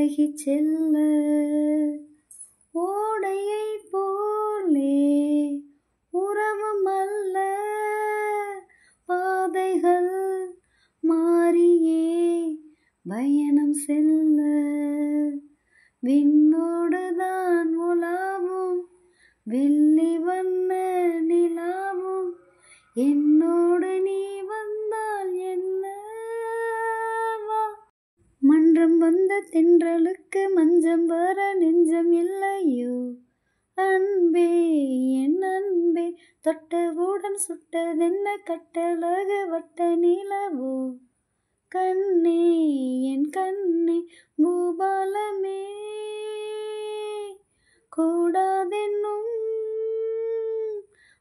விலகிச் செல்ல ஓடையை போலே உறவும் அல்ல பாதைகள் மாறியே பயணம் செல்ல விண்ணோடுதான் உலாவும் வெள்ளி வண்ண நிலாவும் என்னோடு நீ வந்தால் என்னவா? மன்றம் வந்த தென்றலுக்கு மஞ்சம் வர நெஞ்சம் இல்லையோ அன்பே என் அன்பே தொட்டவுடன் சுட்டதென்ன கட்டழகு வட்ட நிலவோ கண்ணே என் கண்ணே பூபாலமே கூடாதென்னும்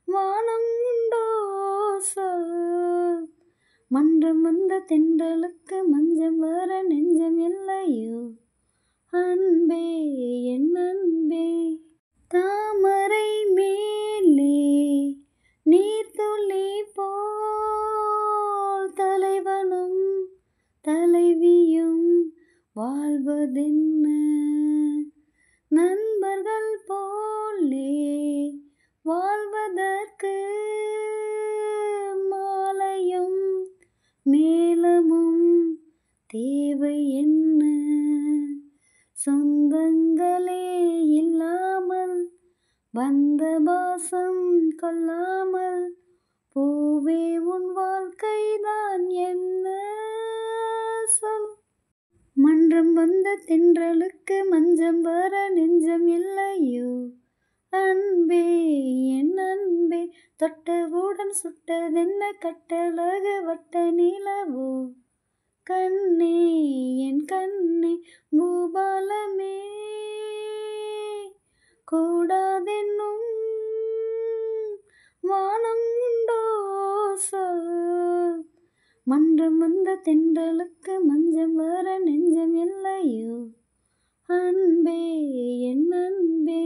வானம் உண்டோ சொல். மன்றம் வந்த தென்றலுக்கு மஞ்சம் வர நெஞ்சம் இல்லையோ அன்பே என் அன்பே. தாமரை மேலே நீர்த்துளி போல் தலைவனும் தலைவியும் வாழ்வதென்ன நண்பர்கள் போலே வாழ்வதற்கு மாலையும் மேளமும் தேவை என்ன? சொந்தங்களே இல்லாமல் வந்த பாசம் கொள்ளாமல் பூவே உன் வாழ்க்கைதான் என்ன சொல். மன்றம் வந்த தென்றலுக்கு மஞ்சம் வர நெஞ்சம் இல்லையோ அன்பே என் அன்பே தொட்டவுடன் சுட்டதென்ன கட்டழகு வட்ட நிலவோ கண்ணே என் கண்ணே பூபாலமே கூடாதென்னும் வானம் உண்டோ சொல். மன்றம் வந்த தென்றலுக்கு மஞ்சம் வர நெஞ்சம் இல்லையோ அன்பே என் அன்பே.